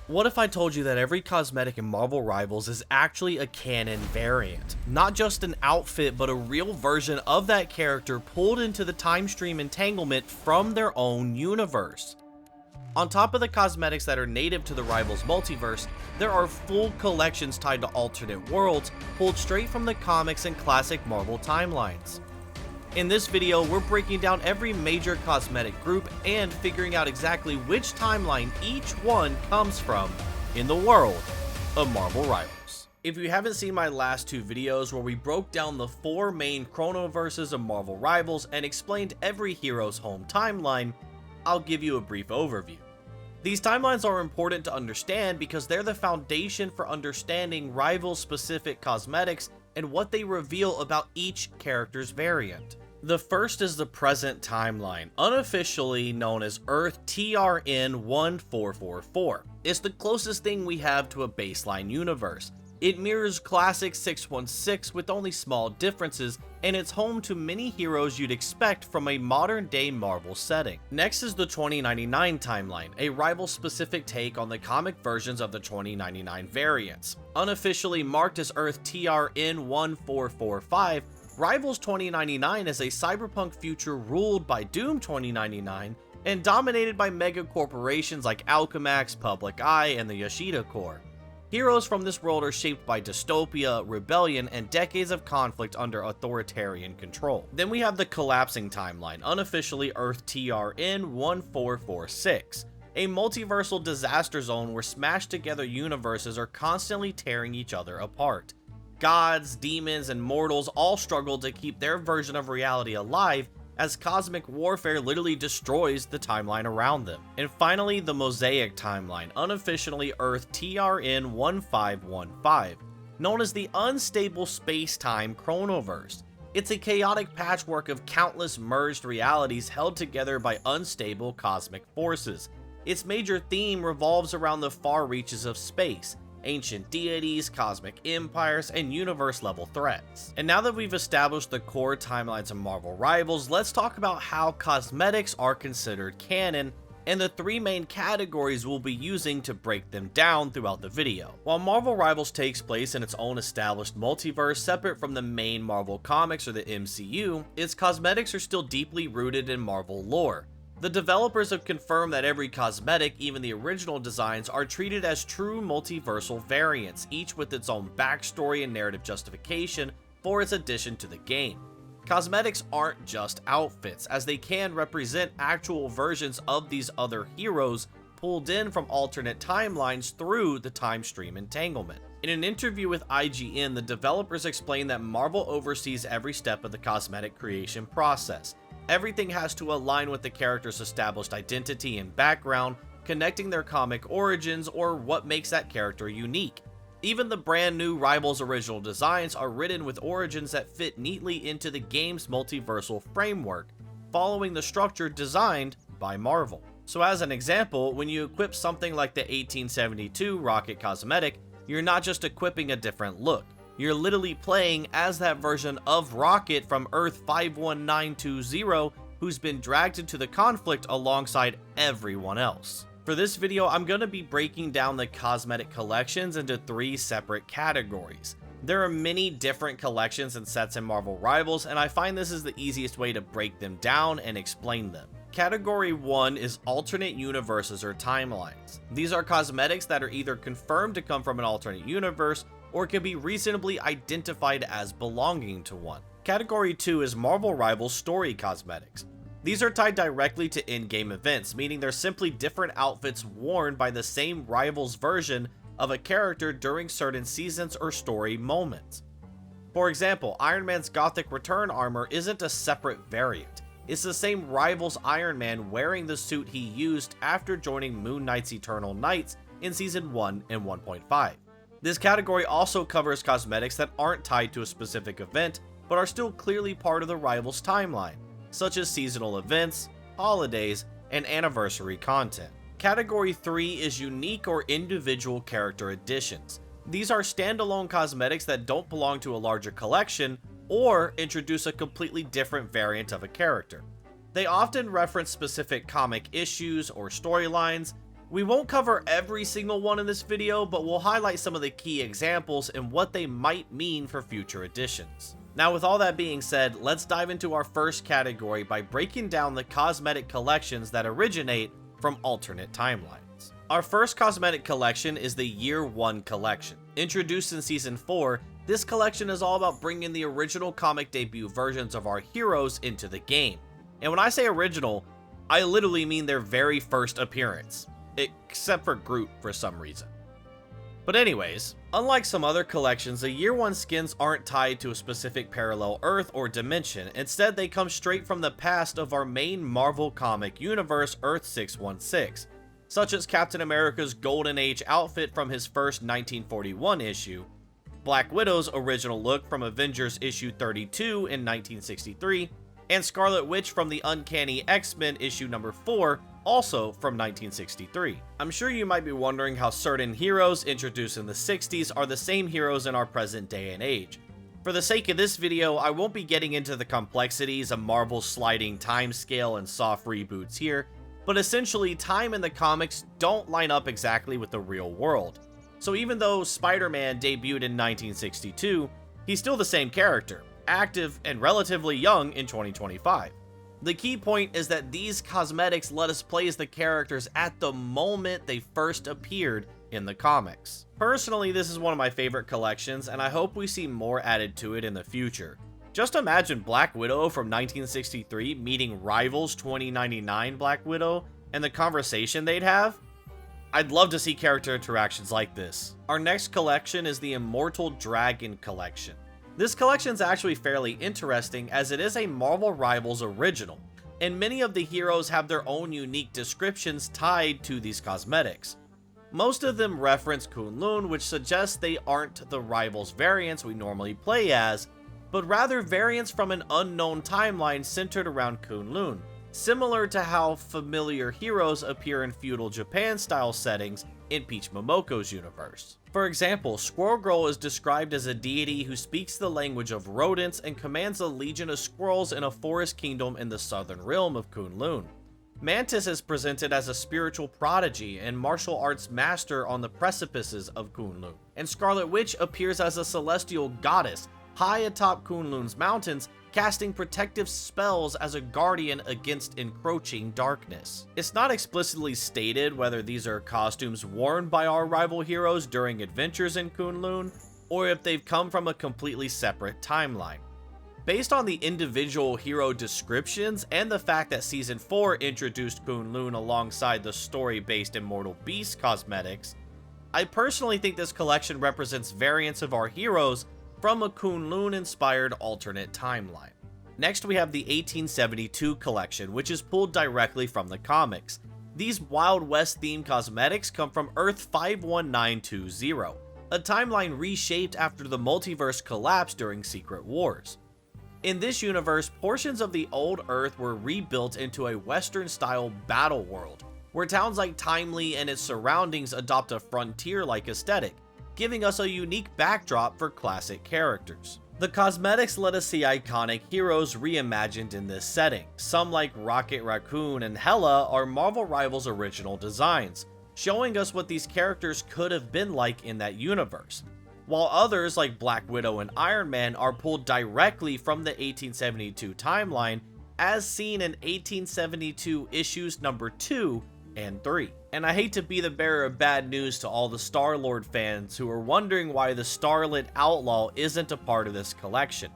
What if I told you that every cosmetic in Marvel Rivals is actually a canon variant? Not just an outfit, but a real version of that character pulled into the timestream entanglement from their own universe. On top of the cosmetics that are native to the Rivals Multiverse, there are full collections tied to alternate worlds pulled straight from the comics and classic Marvel timelines. In this video, we're breaking down every major cosmetic group and figuring out exactly which timeline each one comes from in the world of Marvel Rivals. If you haven't seen my last two videos where we broke down the four main chronoverses of Marvel Rivals and explained every hero's home timeline, I'll give you a brief overview. These timelines are important to understand because they're the foundation for understanding Rivals-specific cosmetics and what they reveal about each character's variant. The first is the present timeline, unofficially known as Earth TRN-1444. It's the closest thing we have to a baseline universe. It mirrors classic 616 with only small differences, and it's home to many heroes you'd expect from a modern-day Marvel setting. Next is the 2099 timeline, a Rival-specific take on the comic versions of the 2099 variants. Unofficially marked as Earth TRN-1445, Rivals 2099 is a cyberpunk future ruled by Doom 2099 and dominated by mega corporations like Alchemax, Public Eye, and the Yoshida Corps. Heroes from this world are shaped by dystopia, rebellion, and decades of conflict under authoritarian control. Then we have the collapsing timeline, unofficially Earth TRN-1446, a multiversal disaster zone where smashed together universes are constantly tearing each other apart. Gods, demons, and mortals all struggle to keep their version of reality alive as cosmic warfare literally destroys the timeline around them. And finally, the Mosaic timeline, unofficially Earth TRN-1515, known as the Unstable Space-Time Chronoverse. It's a chaotic patchwork of countless merged realities held together by unstable cosmic forces. Its major theme revolves around the far reaches of space, ancient deities, cosmic empires, and universe-level threats. And now that we've established the core timelines of Marvel Rivals, let's talk about how cosmetics are considered canon and the three main categories we'll be using to break them down throughout the video. While Marvel Rivals takes place in its own established multiverse separate from the main Marvel comics or the MCU, its cosmetics are still deeply rooted in Marvel lore. The developers have confirmed that every cosmetic, even the original designs, are treated as true multiversal variants, each with its own backstory and narrative justification for its addition to the game. Cosmetics aren't just outfits, as they can represent actual versions of these other heroes pulled in from alternate timelines through the timestream entanglement. In an interview with IGN, the developers explained that Marvel oversees every step of the cosmetic creation process. Everything has to align with the character's established identity and background, connecting their comic origins or what makes that character unique. Even the brand new Rivals original designs are written with origins that fit neatly into the game's multiversal framework, following the structure designed by Marvel. So as an example, when you equip something like the 1872 Rocket cosmetic, you're not just equipping a different look. You're literally playing as that version of Rocket from Earth 51920 who's been dragged into the conflict alongside everyone else. For this video, I'm going to be breaking down the cosmetic collections into three separate categories. There are many different collections and sets in Marvel Rivals, and I find this is the easiest way to break them down and explain them. Category 1 is alternate universes or timelines. These are cosmetics that are either confirmed to come from an alternate universe or can be reasonably identified as belonging to one. Category 2 is Marvel Rivals story cosmetics. These are tied directly to in-game events, meaning they're simply different outfits worn by the same Rivals version of a character during certain seasons or story moments. For example, Iron Man's Gothic Return armor isn't a separate variant. It's the same Rivals Iron Man wearing the suit he used after joining Moon Knight's Eternal Knights in Season 1 and 1.5. This category also covers cosmetics that aren't tied to a specific event, but are still clearly part of the Rivals timeline, such as seasonal events, holidays, and anniversary content. Category 3 is unique or individual character additions. These are standalone cosmetics that don't belong to a larger collection, or introduce a completely different variant of a character. They often reference specific comic issues or storylines, We won't cover every single one in this video, but we'll highlight some of the key examples and what they might mean for future editions. Now, with all that being said, let's dive into our first category by breaking down the cosmetic collections that originate from alternate timelines. Our first cosmetic collection is the Year 1 collection. Introduced in Season 4, this collection is all about bringing the original comic debut versions of our heroes into the game. And when I say original, I literally mean their very first appearance. Except for Groot for some reason. But anyways, unlike some other collections, the Year 1 skins aren't tied to a specific parallel Earth or dimension. Instead, they come straight from the past of our main Marvel comic universe, Earth 616, such as Captain America's Golden Age outfit from his first 1941 issue, Black Widow's original look from Avengers issue 32 in 1963, and Scarlet Witch from the Uncanny X-Men issue number 4, also from 1963. I'm sure you might be wondering how certain heroes introduced in the 60s are the same heroes in our present day and age. For the sake of this video, I won't be getting into the complexities of Marvel's sliding time scale and soft reboots here, but essentially time in the comics don't line up exactly with the real world. So even though Spider-Man debuted in 1962, he's still the same character, active and relatively young in 2025. The key point is that these cosmetics let us play as the characters at the moment they first appeared in the comics. Personally, this is one of my favorite collections, and I hope we see more added to it in the future. Just imagine Black Widow from 1963 meeting Rivals 2099 Black Widow and the conversation they'd have. I'd love to see character interactions like this. Our next collection is the Immortal Dragon collection. This collection is actually fairly interesting as it is a Marvel Rivals original, and many of the heroes have their own unique descriptions tied to these cosmetics. Most of them reference Kunlun, which suggests they aren't the Rivals variants we normally play as, but rather variants from an unknown timeline centered around Kunlun, similar to how familiar heroes appear in feudal Japan style settings in Peach Momoko's universe. For example, Squirrel Girl is described as a deity who speaks the language of rodents and commands a legion of squirrels in a forest kingdom in the southern realm of Kunlun. Mantis is presented as a spiritual prodigy and martial arts master on the precipices of Kunlun, and Scarlet Witch appears as a celestial goddess high atop Kunlun's mountains, casting protective spells as a guardian against encroaching darkness. It's not explicitly stated whether these are costumes worn by our rival heroes during adventures in Kunlun, or if they've come from a completely separate timeline. Based on the individual hero descriptions and the fact that Season 4 introduced Kunlun alongside the story-based Immortal Beast cosmetics, I personally think this collection represents variants of our heroes from a Kunlun-inspired alternate timeline. Next, we have the 1872 collection, which is pulled directly from the comics. These Wild West-themed cosmetics come from Earth 51920, a timeline reshaped after the multiverse collapsed during Secret Wars. In this universe, portions of the old Earth were rebuilt into a Western-style battle world, where towns like Timely and its surroundings adopt a frontier-like aesthetic, giving us a unique backdrop for classic characters. The cosmetics let us see iconic heroes reimagined in this setting. Some like Rocket Raccoon and Hela are Marvel Rivals original designs, showing us what these characters could have been like in that universe, while others like Black Widow and Iron Man are pulled directly from the 1872 timeline, as seen in 1872 issues number 2 and 3. And I hate to be the bearer of bad news to all the Star-Lord fans who are wondering why the Starlit Outlaw isn't a part of this collection.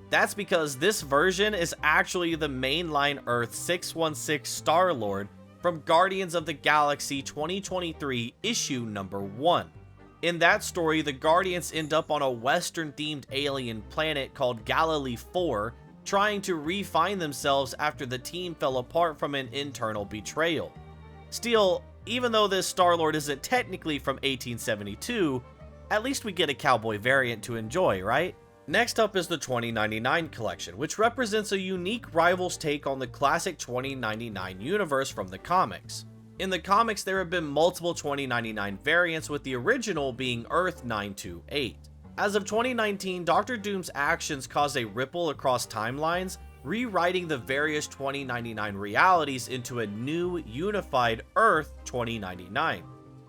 That's because this version is actually the mainline Earth 616 Star-Lord from Guardians of the Galaxy 2023 issue number 1. In that story, the Guardians end up on a Western-themed alien planet called Galilee 4, trying to re-find themselves after the team fell apart from an internal betrayal. Still, even though this Star-Lord isn't technically from 1872, at least we get a cowboy variant to enjoy, right? Next up is the 2099 collection, which represents a unique Rivals take on the classic 2099 universe from the comics. In the comics, there have been multiple 2099 variants, with the original being Earth 928. As of 2019, Doctor Doom's actions caused a ripple across timelines, rewriting the various 2099 realities into a new, unified Earth 2099.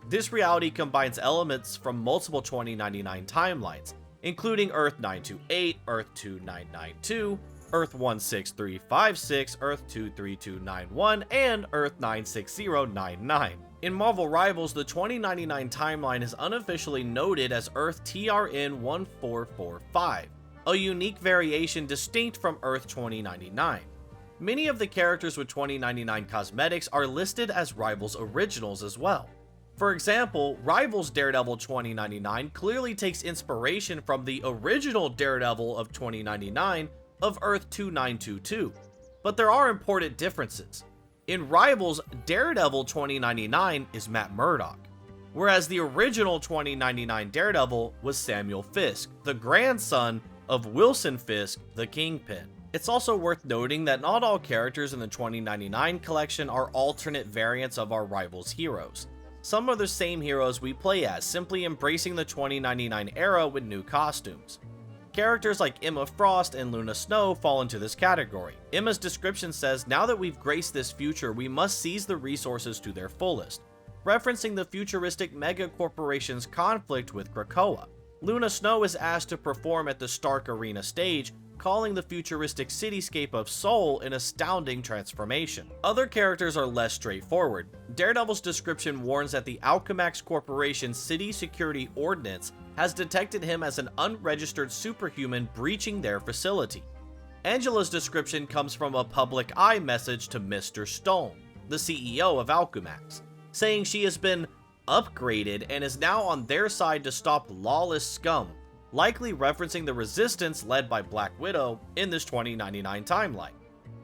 This reality combines elements from multiple 2099 timelines, including Earth 928, Earth 2992, Earth 16356, Earth 23291, and Earth 96099. In Marvel Rivals, the 2099 timeline is unofficially noted as Earth TRN 1445, a unique variation distinct from Earth 2099. Many of the characters with 2099 cosmetics are listed as Rivals originals as well. For example, Rivals Daredevil 2099 clearly takes inspiration from the original Daredevil of 2099 of Earth 2922, but there are important differences. In Rivals, Daredevil 2099 is Matt Murdock, whereas the original 2099 Daredevil was Samuel Fisk, the grandson of Wilson Fisk, the Kingpin. It's also worth noting that not all characters in the 2099 collection are alternate variants of our Rivals heroes. Some are the same heroes we play as, simply embracing the 2099 era with new costumes. Characters like Emma Frost and Luna Snow fall into this category. Emma's description says, "Now that we've graced this future, we must seize the resources to their fullest," referencing the futuristic mega corporation's conflict with Krakoa. Luna Snow is asked to perform at the Stark Arena stage, calling the futuristic cityscape of Seoul an astounding transformation. Other characters are less straightforward. Daredevil's description warns that the Alchemax Corporation's City Security Ordinance has detected him as an unregistered superhuman breaching their facility. Angela's description comes from a public eye message to Mr. Stone, the CEO of Alchemax, saying she has been upgraded and is now on their side to stop lawless scum, likely referencing the resistance led by Black Widow in this 2099 timeline.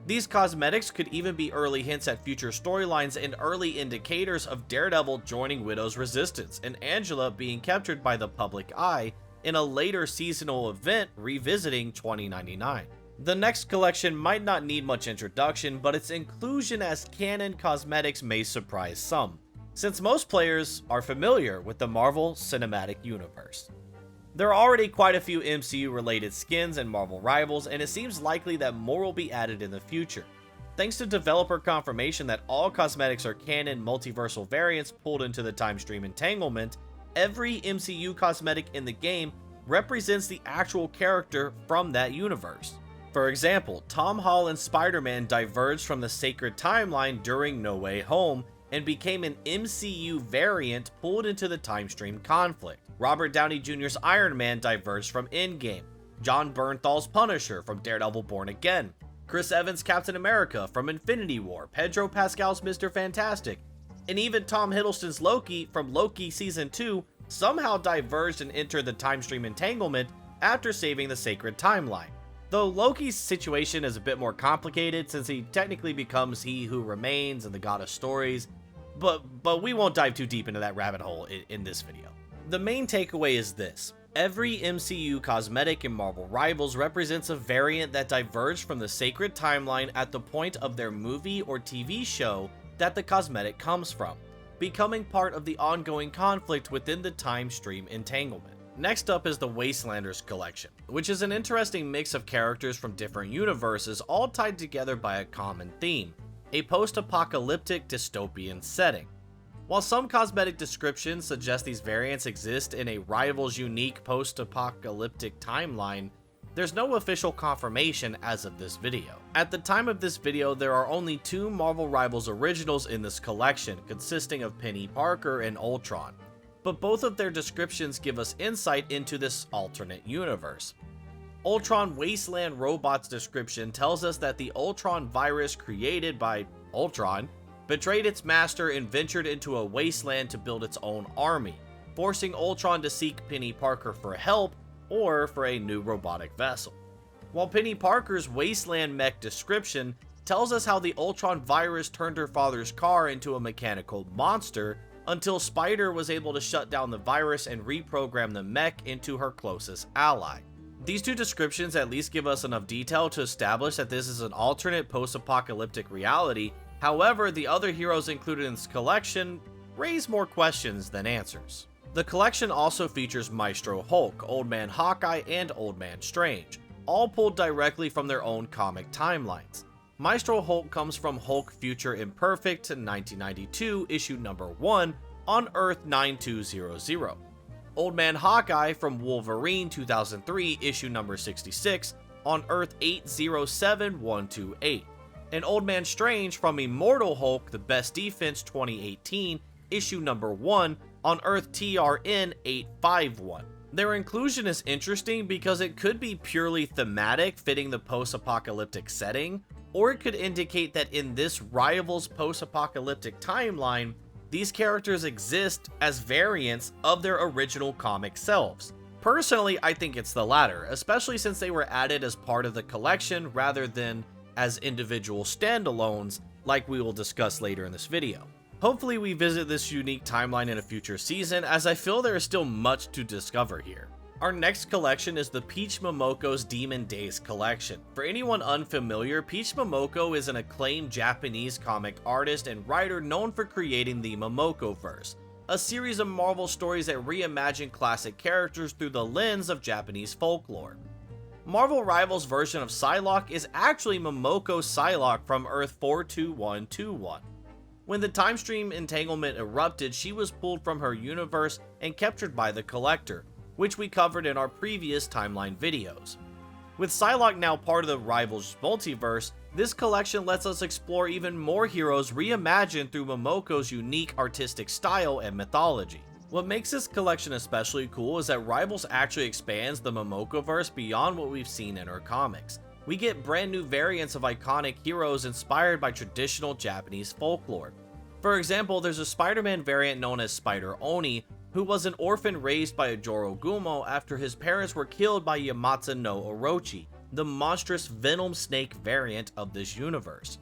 These cosmetics could even be early hints at future storylines and early indicators of Daredevil joining Widow's resistance, and Angela being captured by the public eye in a later seasonal event revisiting 2099. The next collection might not need much introduction, but its inclusion as canon cosmetics may surprise some, since most players are familiar with the Marvel Cinematic Universe. There are already quite a few MCU-related skins in Marvel Rivals, and it seems likely that more will be added in the future. Thanks to developer confirmation that all cosmetics are canon multiversal variants pulled into the timestream entanglement, every MCU cosmetic in the game represents the actual character from that universe. For example, Tom Holland's Spider-Man diverged from the sacred timeline during No Way Home and became an MCU variant pulled into the timestream conflict. Robert Downey Jr.'s Iron Man diverged from Endgame, John Bernthal's Punisher from Daredevil Born Again, Chris Evans' Captain America from Infinity War, Pedro Pascal's Mr. Fantastic, and even Tom Hiddleston's Loki from Loki Season 2 somehow diverged and entered the timestream entanglement after saving the sacred timeline. Though Loki's situation is a bit more complicated since he technically becomes He Who Remains in the God of Stories, but we won't dive too deep into that rabbit hole in this video. The main takeaway is this: every MCU cosmetic in Marvel Rivals represents a variant that diverged from the sacred timeline at the point of their movie or TV show that the cosmetic comes from, becoming part of the ongoing conflict within the time stream entanglement. Next up is the Wastelanders Collection, which is an interesting mix of characters from different universes all tied together by a common theme, a post-apocalyptic dystopian setting. While some cosmetic descriptions suggest these variants exist in a Rivals unique post-apocalyptic timeline, there's no official confirmation as of this video. At the time of this video, there are only 2 Marvel Rivals originals in this collection, consisting of Penny Parker and Ultron, but both of their descriptions give us insight into this alternate universe. Ultron Wasteland Robot's description tells us that the Ultron Virus created by Ultron betrayed its master and ventured into a wasteland to build its own army, forcing Ultron to seek Penny Parker for help or for a new robotic vessel. While Penny Parker's Wasteland mech description tells us how the Ultron Virus turned her father's car into a mechanical monster until Spider was able to shut down the virus and reprogram the mech into her closest ally. These 2 descriptions at least give us enough detail to establish that this is an alternate post-apocalyptic reality. However, the other heroes included in this collection raise more questions than answers. The collection also features Maestro Hulk, Old Man Hawkeye, and Old Man Strange. all pulled directly from their own comic timelines. Maestro Hulk comes from Hulk Future Imperfect 1992, issue number 1, on Earth 9200. Old Man Hawkeye from Wolverine 2003, issue number 66, on Earth 807128. And Old Man Strange from Immortal Hulk, The Best Defense 2018, issue number 1, on Earth TRN 851. Their inclusion is interesting because it could be purely thematic, fitting the post-apocalyptic setting, or it could indicate that in this Rivals post-apocalyptic timeline, these characters exist as variants of their original comic selves. Personally, I think it's the latter, especially since they were added as part of the collection rather than as individual standalones, like we will discuss later in this video. Hopefully we visit this unique timeline in a future season, as I feel there is still much to discover here. Our next collection is the Peach Momoko's Demon Days collection. For anyone unfamiliar, Peach Momoko is an acclaimed Japanese comic artist and writer known for creating the Momokoverse, a series of Marvel stories that reimagine classic characters through the lens of Japanese folklore. Marvel Rivals' version of Psylocke is actually Momoko's Psylocke from Earth 42121. When the timestream entanglement erupted, she was pulled from her universe and captured by the Collector, which we covered in our previous timeline videos. With Psylocke now part of the Rivals Multiverse, this collection lets us explore even more heroes reimagined through Momoko's unique artistic style and mythology. What makes this collection especially cool is that Rivals actually expands the Momokoverse beyond what we've seen in her comics. We get brand new variants of iconic heroes inspired by traditional Japanese folklore. For example, there's a Spider-Man variant known as Spider Oni, who was an orphan raised by a Jorogumo after his parents were killed by Yamatsu no Orochi, the monstrous venom snake variant of this universe.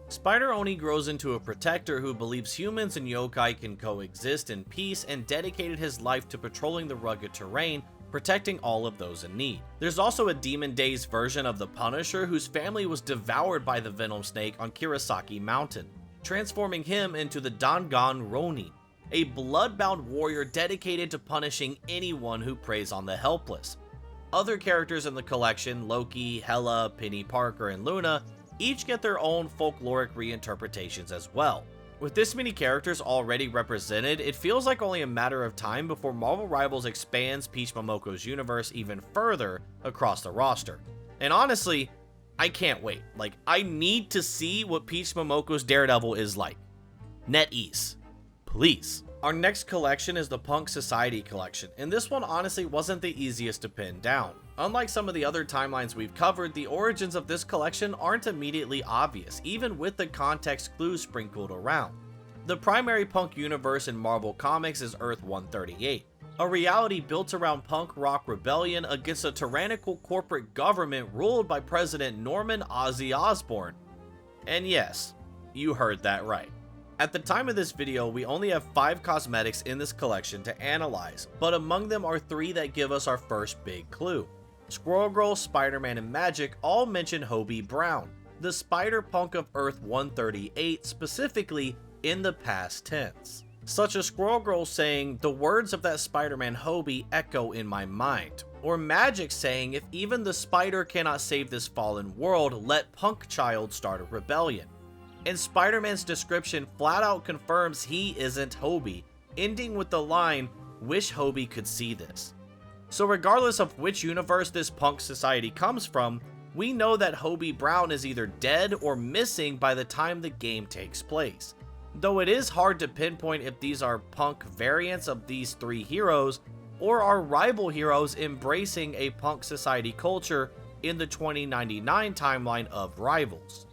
Spider Oni grows into a protector who believes humans and yokai can coexist in peace and dedicated his life to patrolling the rugged terrain, protecting all of those in need. There's also a Demon Days version of the Punisher whose family was devoured by the venom snake on Kirasaki Mountain, transforming him into the Dangan Ronin, a blood-bound warrior dedicated to punishing anyone who preys on the helpless. Other characters in the collection, Loki, Hela, Penny Parker, and Luna, each get their own folkloric reinterpretations as well. With this many characters already represented, it feels like only a matter of time before Marvel Rivals expands Peach Momoko's universe even further across the roster. And honestly, I can't wait. I need to see what Peach Momoko's Daredevil is like. NetEase, please. Our next collection is the Punk Society collection, and this one honestly wasn't the easiest to pin down. Unlike some of the other timelines we've covered, the origins of this collection aren't immediately obvious, even with the context clues sprinkled around. The primary punk universe in Marvel Comics is Earth 138, a reality built around punk rock rebellion against a tyrannical corporate government ruled by President Norman Ozzy Osbourne. And yes, you heard that right. At the time of this video, we only have 5 cosmetics in this collection to analyze, but among them are 3 that give us our first big clue. Squirrel Girl, Spider-Man, and Magic all mention Hobie Brown, the Spider-Punk of Earth 138, specifically in the past tense. Such as Squirrel Girl saying, "The words of that Spider-Man Hobie echo in my mind," or Magic saying, "If even the spider cannot save this fallen world, let Punk Child start a rebellion." And Spider-Man's description flat out confirms he isn't Hobie, ending with the line, "Wish Hobie could see this." So regardless of which universe this punk society comes from, we know that Hobie Brown is either dead or missing by the time the game takes place. Though it is hard to pinpoint if these are punk variants of these 3 heroes, or are rival heroes embracing a punk society culture in the 2099 timeline of Rivals.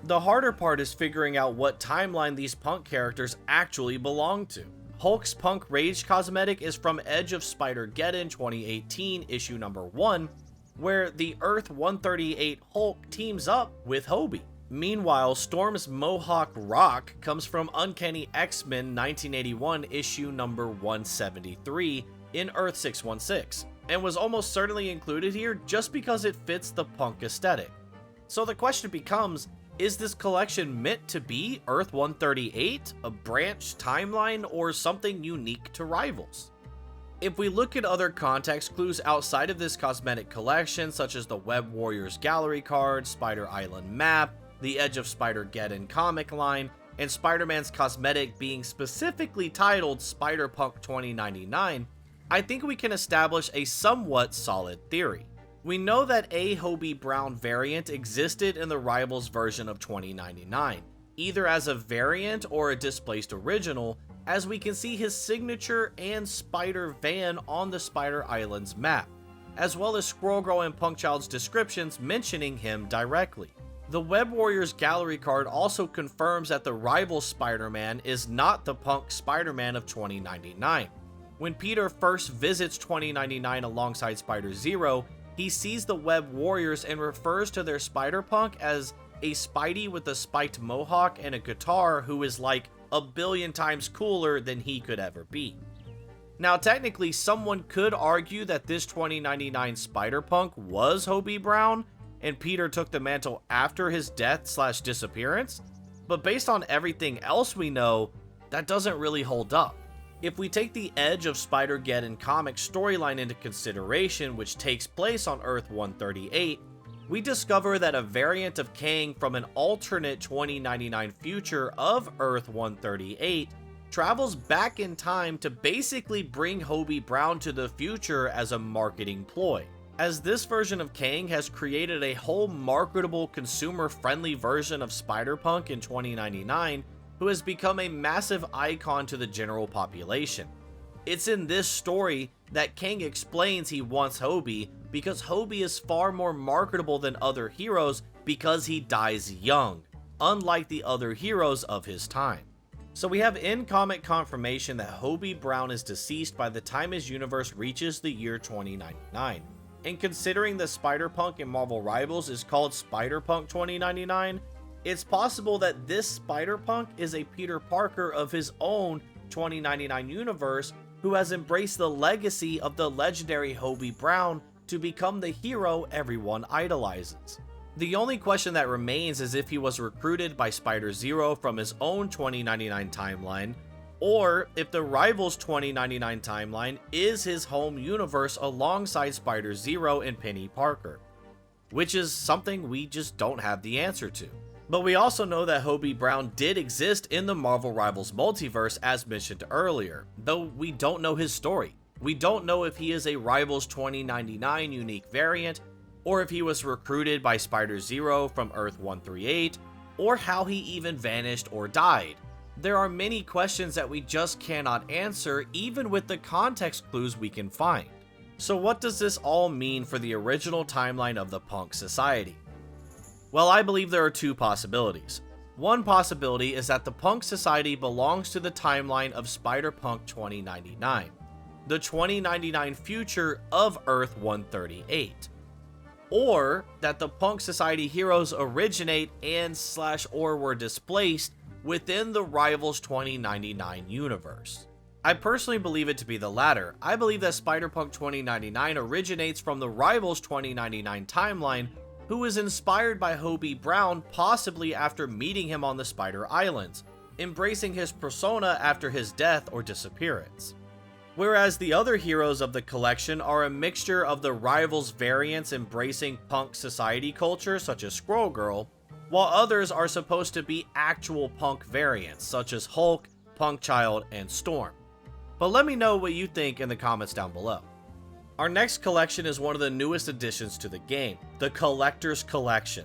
The harder part is figuring out what timeline these punk characters actually belong to. Hulk's Punk Rage cosmetic is from Edge of Spider-Geddon 2018, issue number 1, where the Earth 138 Hulk teams up with Hobie. Meanwhile, Storm's Mohawk Rock comes from Uncanny X-Men 1981, issue number 173, in Earth 616, and was almost certainly included here just because it fits the punk aesthetic. So the question becomes, is this collection meant to be Earth 138, a branch timeline, or something unique to Rivals? If we look at other context clues outside of this cosmetic collection, such as the Web Warriors gallery card, Spider Island map, the Edge of Spider-Geddon comic line, and Spider-Man's cosmetic being specifically titled Spider-Punk 2099, I think we can establish a somewhat solid theory. We know that a Hobie Brown variant existed in the Rivals version of 2099, either as a variant or a displaced original, as we can see his signature and Spider van on the Spider Islands map, as well as Squirrel Girl and Punk Child's descriptions mentioning him directly. The Web Warriors gallery card also confirms that the rival Spider-Man is not the Punk Spider-Man of 2099. When Peter first visits 2099 alongside Spider-Zero, he sees the Web Warriors and refers to their Spider-Punk as a Spidey with a spiked mohawk and a guitar who is like a billion times cooler than he could ever be. Now technically someone could argue that this 2099 Spider-Punk was Hobie Brown and Peter took the mantle after his death/disappearance, but based on everything else we know, that doesn't really hold up. If we take the Edge of Spider-Geddon comic storyline into consideration, which takes place on Earth 138, we discover that a variant of Kang from an alternate 2099 future of Earth 138 travels back in time to basically bring Hobie Brown to the future as a marketing ploy. As this version of Kang has created a whole marketable, consumer-friendly version of Spider-Punk in 2099, who has become a massive icon to the general population. It's in this story that Kang explains he wants Hobie because Hobie is far more marketable than other heroes because he dies young, unlike the other heroes of his time. So we have in-comic confirmation that Hobie Brown is deceased by the time his universe reaches the year 2099. And considering the Spider-Punk in Marvel Rivals is called Spider-Punk 2099, it's possible that this Spider-Punk is a Peter Parker of his own 2099 universe who has embraced the legacy of the legendary Hobie Brown to become the hero everyone idolizes. The only question that remains is if he was recruited by Spider-Zero from his own 2099 timeline, or if the Rivals 2099 timeline is his home universe alongside Spider-Zero and Penny Parker, which is something we just don't have the answer to. But we also know that Hobie Brown did exist in the Marvel Rivals Multiverse as mentioned earlier, though we don't know his story. We don't know if he is a Rivals 2099 unique variant, or if he was recruited by Spider-Zero from Earth 138, or how he even vanished or died. There are many questions that we just cannot answer, even with the context clues we can find. So what does this all mean for the original timeline of the Punk Society? Well, I believe there are two possibilities. One possibility is that the Punk Society belongs to the timeline of Spider-Punk 2099, the 2099 future of Earth 138. Or that the Punk Society heroes originate and/or were displaced within the Rivals 2099 universe. I personally believe it to be the latter. I believe that Spider-Punk 2099 originates from the Rivals 2099 timeline, who was inspired by Hobie Brown possibly after meeting him on the Spider Islands, embracing his persona after his death or disappearance. Whereas the other heroes of the collection are a mixture of the Rivals variants embracing Punk Society culture such as Squirrel Girl, while others are supposed to be actual Punk variants such as Hulk, Punk Child, and Storm. But let me know what you think in the comments down below. Our next collection is one of the newest additions to the game, the Collector's Collection.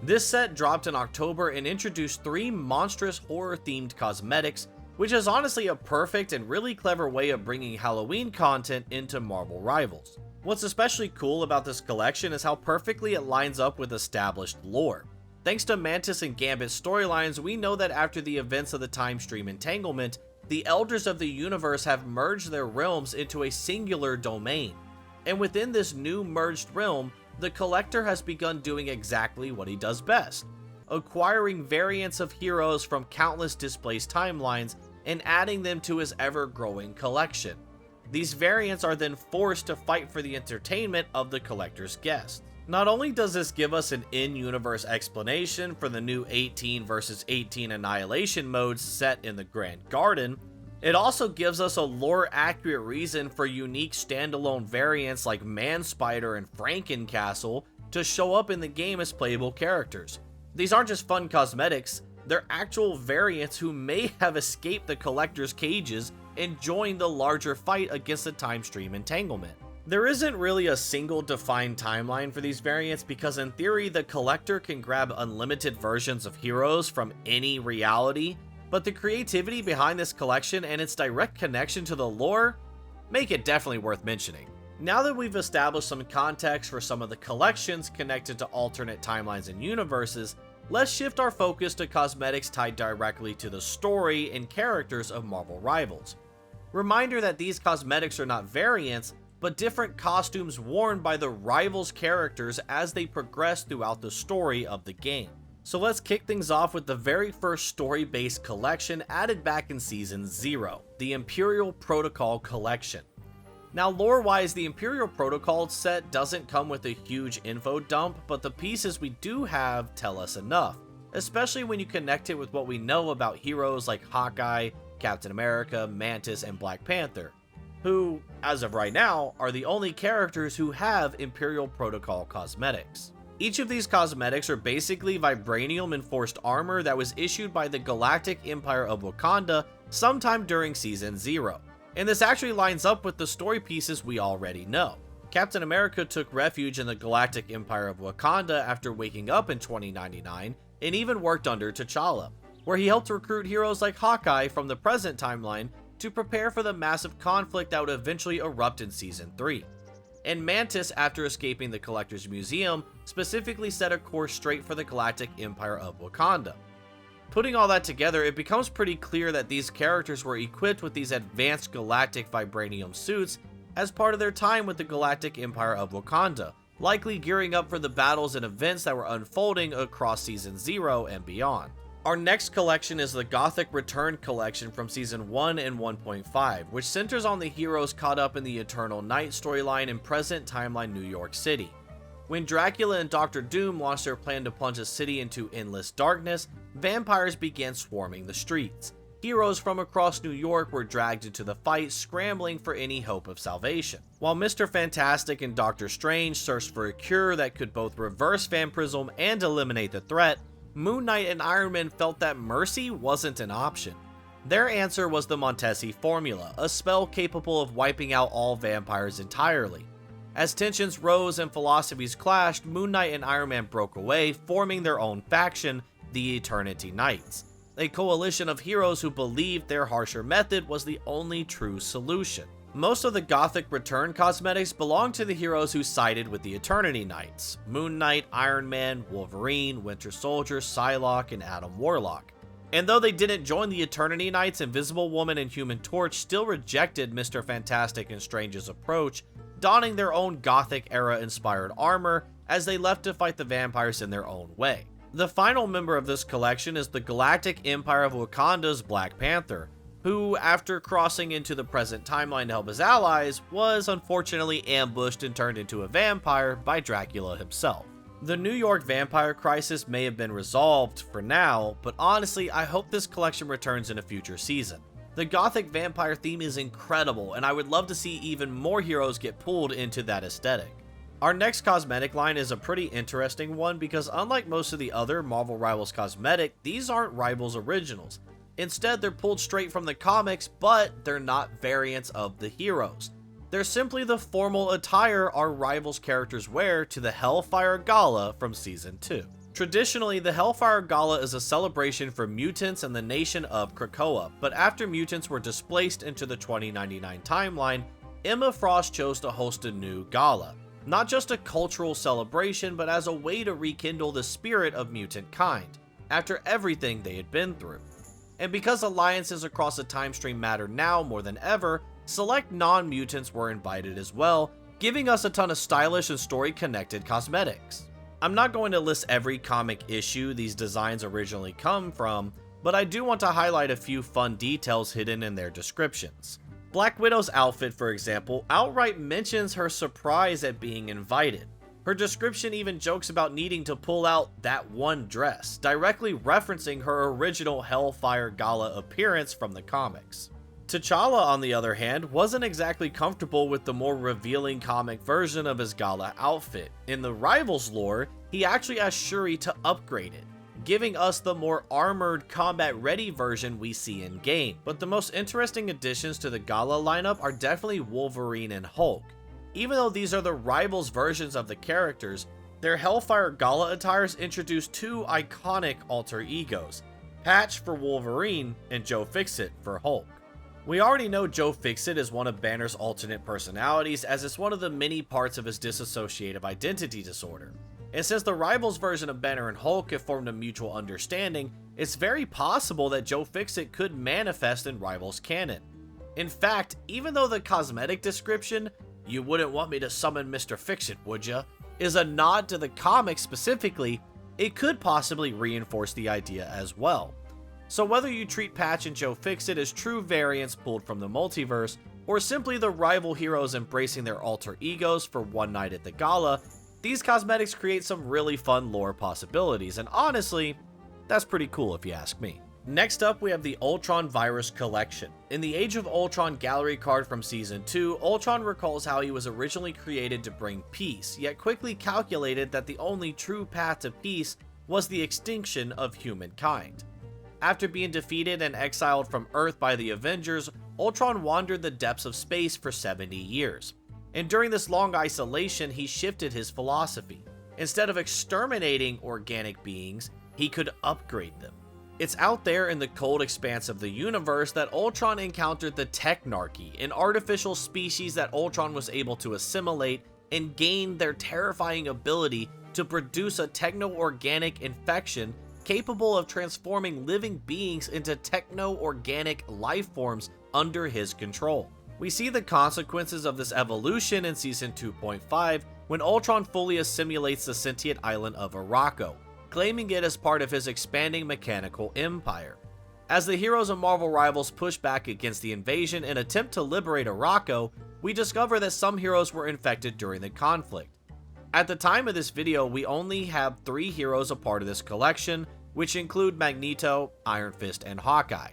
This set dropped in October and introduced 3 monstrous horror-themed cosmetics, which is honestly a perfect and really clever way of bringing Halloween content into Marvel Rivals. What's especially cool about this collection is how perfectly it lines up with established lore. Thanks to Mantis and Gambit storylines, we know that after the events of the timestream entanglement, the Elders of the Universe have merged their realms into a singular domain. And within this new merged realm, the Collector has begun doing exactly what he does best, acquiring variants of heroes from countless displaced timelines and adding them to his ever-growing collection. These variants are then forced to fight for the entertainment of the Collector's guests. Not only does this give us an in-universe explanation for the new 18 vs 18 Annihilation modes set in the Grand Garden, It also gives us a lore-accurate reason for unique standalone variants like Man-Spider and Frankencastle to show up in the game as playable characters. These aren't just fun cosmetics, they're actual variants who may have escaped the collector's cages and joined the larger fight against the timestream entanglement. There isn't really a single defined timeline for these variants because in theory the collector can grab unlimited versions of heroes from any reality, but the creativity behind this collection and its direct connection to the lore make it definitely worth mentioning. Now that we've established some context for some of the collections connected to alternate timelines and universes, let's shift our focus to cosmetics tied directly to the story and characters of Marvel Rivals. Reminder that these cosmetics are not variants, but different costumes worn by the Rivals characters as they progress throughout the story of the game. So let's kick things off with the very first story-based collection added back in Season 0, the Imperial Protocol Collection. Now lore-wise, the Imperial Protocol set doesn't come with a huge info dump, but the pieces we do have tell us enough, especially when you connect it with what we know about heroes like Hawkeye, Captain America, Mantis, and Black Panther, who, as of right now, are the only characters who have Imperial Protocol cosmetics. Each of these cosmetics are basically vibranium enforced armor that was issued by the Galactic Empire of Wakanda sometime during Season 0. And this actually lines up with the story pieces we already know. Captain America took refuge in the Galactic Empire of Wakanda after waking up in 2099 and even worked under T'Challa, where he helped recruit heroes like Hawkeye from the present timeline to prepare for the massive conflict that would eventually erupt in Season 3. And Mantis, after escaping the Collector's Museum, specifically set a course straight for the Galactic Empire of Wakanda. Putting all that together, it becomes pretty clear that these characters were equipped with these advanced galactic vibranium suits as part of their time with the Galactic Empire of Wakanda, likely gearing up for the battles and events that were unfolding across Season 0 and beyond. Our next collection is the Gothic Return collection from Season 1 and 1.5, which centers on the heroes caught up in the Eternal Night storyline in present timeline New York City. When Dracula and Doctor Doom launched their plan to plunge the city into endless darkness, vampires began swarming the streets. Heroes from across New York were dragged into the fight, scrambling for any hope of salvation. While Mr. Fantastic and Doctor Strange searched for a cure that could both reverse vampirism and eliminate the threat, Moon Knight and Iron Man felt that mercy wasn't an option. Their answer was the Montesi formula, a spell capable of wiping out all vampires entirely. As tensions rose and philosophies clashed, Moon Knight and Iron Man broke away, forming their own faction, the Eternity Knights, a coalition of heroes who believed their harsher method was the only true solution. Most of the Gothic Return cosmetics belong to the heroes who sided with the Eternity Knights: Moon Knight, Iron Man, Wolverine, Winter Soldier, Psylocke, and Adam Warlock. And though they didn't join the Eternity Knights, Invisible Woman and Human Torch still rejected Mr. Fantastic and Strange's approach, donning their own Gothic-era inspired armor as they left to fight the vampires in their own way. The final member of this collection is the Galactic Empire of Wakanda's Black Panther, who, after crossing into the present timeline to help his allies, was unfortunately ambushed and turned into a vampire by Dracula himself. The New York vampire crisis may have been resolved for now, but honestly, I hope this collection returns in a future season. The Gothic vampire theme is incredible, and I would love to see even more heroes get pulled into that aesthetic. Our next cosmetic line is a pretty interesting one because unlike most of the other Marvel Rivals cosmetic, these aren't Rivals originals. Instead, they're pulled straight from the comics, but they're not variants of the heroes. They're simply the formal attire our Rivals characters wear to the Hellfire Gala from Season 2. Traditionally, the Hellfire Gala is a celebration for mutants and the nation of Krakoa, but after mutants were displaced into the 2099 timeline, Emma Frost chose to host a new gala. Not just a cultural celebration, but as a way to rekindle the spirit of mutant kind, after everything they had been through. And because alliances across the timestream matter now more than ever, select non-mutants were invited as well, giving us a ton of stylish and story-connected cosmetics. I'm not going to list every comic issue these designs originally come from, but I do want to highlight a few fun details hidden in their descriptions. Black Widow's outfit, for example, outright mentions her surprise at being invited. Her description even jokes about needing to pull out that one dress, directly referencing her original Hellfire Gala appearance from the comics. T'Challa, on the other hand, wasn't exactly comfortable with the more revealing comic version of his Gala outfit. In the Rivals lore, he actually asked Shuri to upgrade it, giving us the more armored, combat-ready version we see in-game. But the most interesting additions to the Gala lineup are definitely Wolverine and Hulk. Even though these are the Rivals versions of the characters, their Hellfire Gala attires introduce two iconic alter egos, Patch for Wolverine and Joe Fixit for Hulk. We already know Joe Fixit is one of Banner's alternate personalities, as it's one of the many parts of his dissociative identity disorder. And since the Rivals version of Banner and Hulk have formed a mutual understanding, it's very possible that Joe Fixit could manifest in Rivals canon. In fact, even though the cosmetic description, "You wouldn't want me to summon Mr. Fixit, would ya?" is a nod to the comic specifically, it could possibly reinforce the idea as well. So whether you treat Patch and Joe Fixit as true variants pulled from the multiverse, or simply the rival heroes embracing their alter egos for one night at the Gala, these cosmetics create some really fun lore possibilities, and honestly, that's pretty cool if you ask me. Next up, we have the Ultron Virus Collection. In the Age of Ultron gallery card from Season 2, Ultron recalls how he was originally created to bring peace, yet quickly calculated that the only true path to peace was the extinction of humankind. After being defeated and exiled from Earth by the Avengers, Ultron wandered the depths of space for 70 years. And during this long isolation, he shifted his philosophy. Instead of exterminating organic beings, he could upgrade them. It's out there in the cold expanse of the universe that Ultron encountered the Technarchy, an artificial species that Ultron was able to assimilate and gain their terrifying ability to produce a techno-organic infection capable of transforming living beings into techno-organic life forms under his control. We see the consequences of this evolution in Season 2.5 when Ultron fully assimilates the sentient island of Arakko, claiming it as part of his expanding mechanical empire. As the heroes of Marvel Rivals push back against the invasion and attempt to liberate Arakko, we discover that some heroes were infected during the conflict. At the time of this video, we only have 3 heroes a part of this collection, which include Magneto, Iron Fist, and Hawkeye.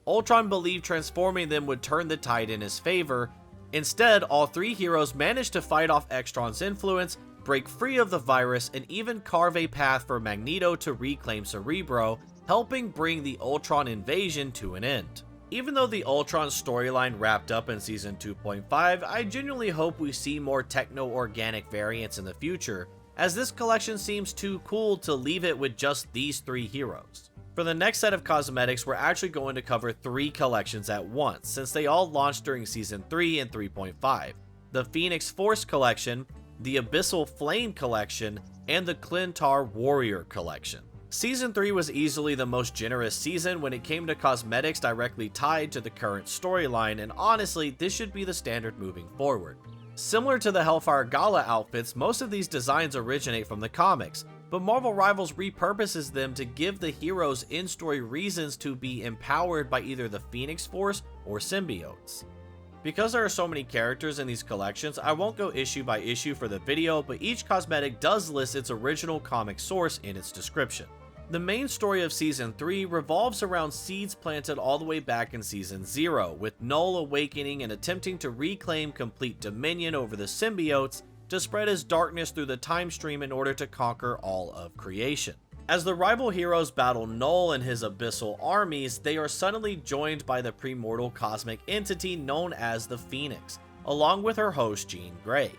Ultron believed transforming them would turn the tide in his favor. Instead, all 3 heroes managed to fight off Extron's influence, break free of the virus, and even carve a path for Magneto to reclaim Cerebro, helping bring the Ultron invasion to an end. Even though the Ultron storyline wrapped up in Season 2.5, I genuinely hope we see more techno-organic variants in the future, as this collection seems too cool to leave it with just these 3 heroes. For the next set of cosmetics, we're actually going to cover 3 collections at once, since they all launched during Season 3 and 3.5. The Phoenix Force Collection, the Abyssal Flame Collection, and the Klyntar Warrior Collection. Season 3 was easily the most generous season when it came to cosmetics directly tied to the current storyline, and honestly, this should be the standard moving forward. Similar to the Hellfire Gala outfits, most of these designs originate from the comics, but Marvel Rivals repurposes them to give the heroes in-story reasons to be empowered by either the Phoenix Force or Symbiotes. Because there are so many characters in these collections, I won't go issue by issue for the video, but each cosmetic does list its original comic source in its description. The main story of Season 3 revolves around seeds planted all the way back in Season 0, with Null awakening and attempting to reclaim complete dominion over the symbiotes to spread his darkness through the time stream in order to conquer all of creation. As the rival heroes battle Null and his abyssal armies, they are suddenly joined by the premortal cosmic entity known as the Phoenix, along with her host Jean Grey.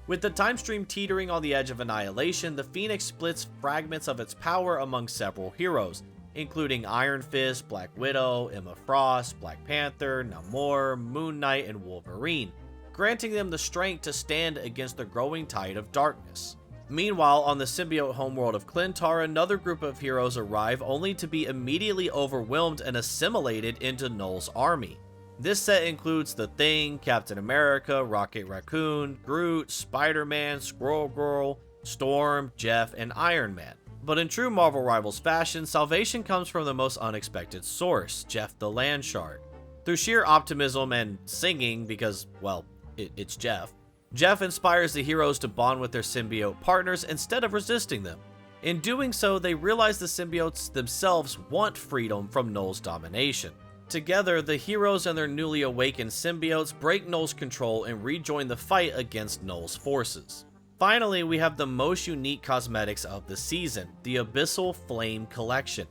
With the time stream teetering on the edge of annihilation, the Phoenix splits fragments of its power among several heroes, including Iron Fist, Black Widow, Emma Frost, Black Panther, Namor, Moon Knight, and Wolverine, granting them the strength to stand against the growing tide of darkness. Meanwhile, on the symbiote homeworld of Klyntar, another group of heroes arrive only to be immediately overwhelmed and assimilated into Null's army. This set includes The Thing, Captain America, Rocket Raccoon, Groot, Spider-Man, Squirrel Girl, Storm, Jeff, and Iron Man. But in true Marvel Rivals fashion, salvation comes from the most unexpected source, Jeff the Landshard. Through sheer optimism and singing, because, well, it's Jeff, Jeff inspires the heroes to bond with their symbiote partners instead of resisting them. In doing so, they realize the symbiotes themselves want freedom from Null's domination. Together, the heroes and their newly awakened symbiotes break Null's control and rejoin the fight against Null's forces. Finally, we have the most unique cosmetics of the season, the Abyssal Flame collection.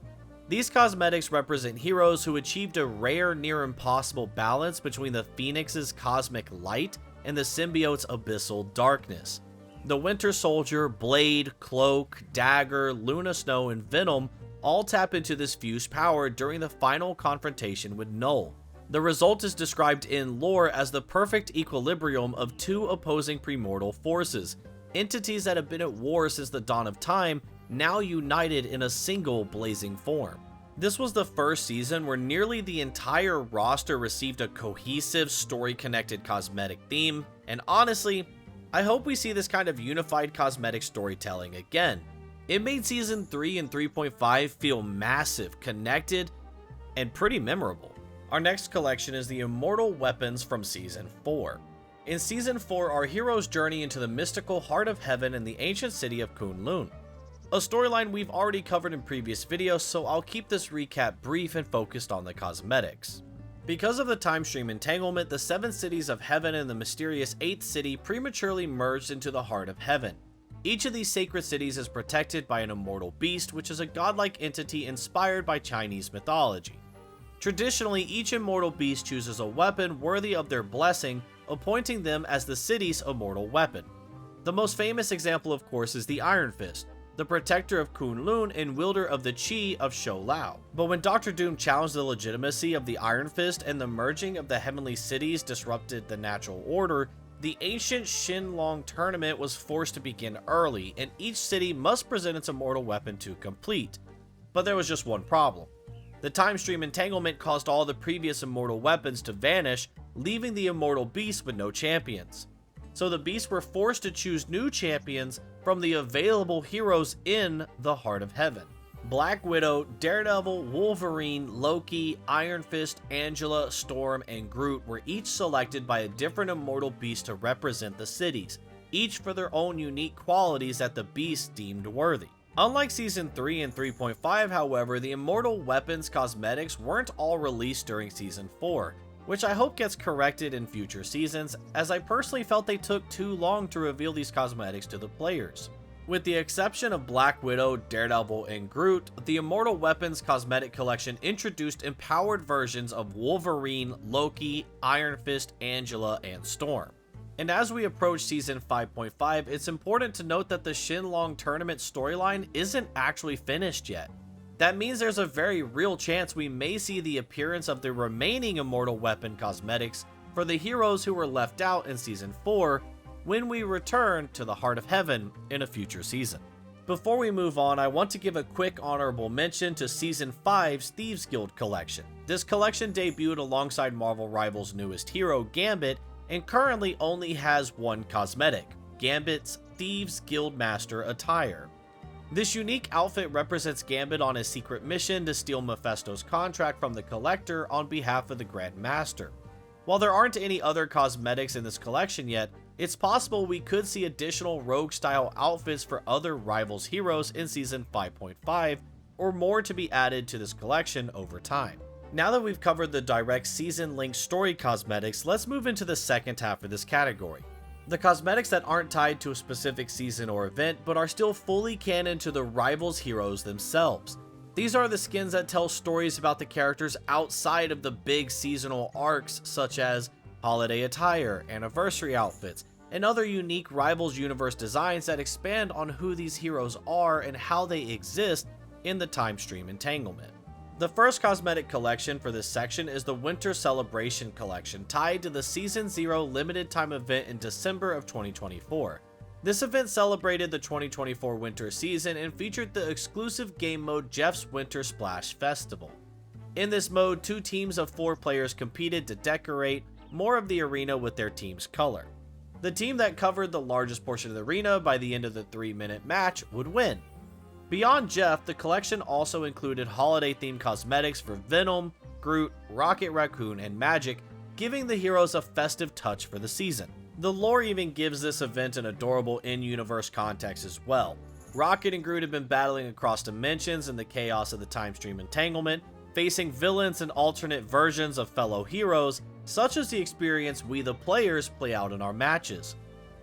These cosmetics represent heroes who achieved a rare, near impossible balance between the Phoenix's cosmic light and the symbiote's abyssal darkness. The Winter Soldier, Blade, Cloak, Dagger, Luna Snow, and Venom all tap into this fused power during the final confrontation with Null. The result is described in lore as the perfect equilibrium of two opposing primordial forces, entities that have been at war since the dawn of time, now united in a single blazing form. This was the first season where nearly the entire roster received a cohesive, story-connected cosmetic theme, and honestly, I hope we see this kind of unified cosmetic storytelling again. It made Season 3 and 3.5 feel massive, connected, and pretty memorable. Our next collection is the Immortal Weapons from Season 4. In Season 4, our heroes journey into the mystical heart of heaven in the ancient city of Kunlun. A storyline we've already covered in previous videos, so I'll keep this recap brief and focused on the cosmetics. Because of the timestream entanglement, the 7 cities of heaven and the mysterious 8th city prematurely merged into the heart of heaven. Each of these sacred cities is protected by an immortal beast, which is a godlike entity inspired by Chinese mythology. Traditionally, each immortal beast chooses a weapon worthy of their blessing, appointing them as the city's immortal weapon. The most famous example, of course, is the Iron Fist, the protector of Kunlun and wielder of the Qi of Shou Lao. But when Dr. Doom challenged the legitimacy of the Iron Fist and the merging of the heavenly cities disrupted the natural order, the ancient Shenlong tournament was forced to begin early, and each city must present its immortal weapon to complete. But there was just one problem. The timestream entanglement caused all the previous immortal weapons to vanish, leaving the immortal beasts with no champions. So the beasts were forced to choose new champions from the available heroes in the Heart of Heaven. Black Widow, Daredevil, Wolverine, Loki, Iron Fist, Angela, Storm, and Groot were each selected by a different immortal beast to represent the cities, each for their own unique qualities that the beast deemed worthy. Unlike Season 3 and 3.5, however, the immortal weapons cosmetics weren't all released during Season 4, which I hope gets corrected in future seasons, as I personally felt they took too long to reveal these cosmetics to the players. With the exception of Black Widow, Daredevil, and Groot, the Immortal Weapons Cosmetic Collection introduced empowered versions of Wolverine, Loki, Iron Fist, Angela, and Storm. And as we approach Season 5.5, it's important to note that the Shenlong Tournament storyline isn't actually finished yet. That means there's a very real chance we may see the appearance of the remaining Immortal Weapon cosmetics for the heroes who were left out in Season 4, when we return to the Heart of Heaven in a future season. Before we move on, I want to give a quick honorable mention to Season 5's Thieves Guild collection. This collection debuted alongside Marvel Rivals' newest hero, Gambit, and currently only has one cosmetic, Gambit's Thieves Guild Master attire. This unique outfit represents Gambit on his secret mission to steal Mephisto's contract from the Collector on behalf of the Grand Master. While there aren't any other cosmetics in this collection yet, it's possible we could see additional rogue-style outfits for other Rivals heroes in Season 5.5, or more to be added to this collection over time. Now that we've covered the direct season-linked story cosmetics, let's move into the second half of this category. The cosmetics that aren't tied to a specific season or event, but are still fully canon to the Rivals heroes themselves. These are the skins that tell stories about the characters outside of the big seasonal arcs, such as holiday attire, anniversary outfits, and other unique Rivals universe designs that expand on who these heroes are and how they exist in the timestream entanglement. The first cosmetic collection for this section is the Winter Celebration collection, tied to the Season 0 limited time event in December of 2024. This event celebrated the 2024 winter season and featured the exclusive game mode Jeff's Winter Splash Festival. In this mode, 2 teams of 4 players competed to decorate more of the arena with their team's color. The team that covered the largest portion of the arena by the end of the 3-minute match would win. Beyond Jeff, the collection also included holiday-themed cosmetics for Venom, Groot, Rocket Raccoon, and Magic, giving the heroes a festive touch for the season. The lore even gives this event an adorable in-universe context as well. Rocket and Groot have been battling across dimensions in the chaos of the timestream entanglement, facing villains and alternate versions of fellow heroes, such as the experience we the players play out in our matches.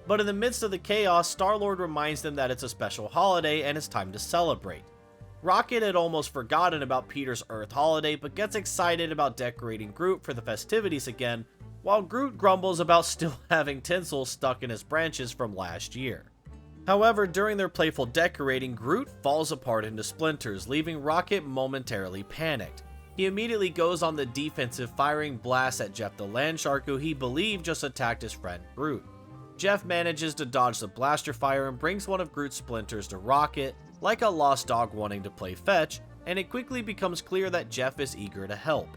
But in the midst of the chaos, Star-Lord reminds them that it's a special holiday and it's time to celebrate. Rocket had almost forgotten about Peter's Earth holiday, but gets excited about decorating Groot for the festivities again, while Groot grumbles about still having tinsel stuck in his branches from last year. However, during their playful decorating, Groot falls apart into splinters, leaving Rocket momentarily panicked. He immediately goes on the defensive, firing blasts at Jeff the Landshark, who he believed just attacked his friend Groot. Jeff manages to dodge the blaster fire and brings one of Groot's splinters to Rocket, like a lost dog wanting to play fetch, and it quickly becomes clear that Jeff is eager to help.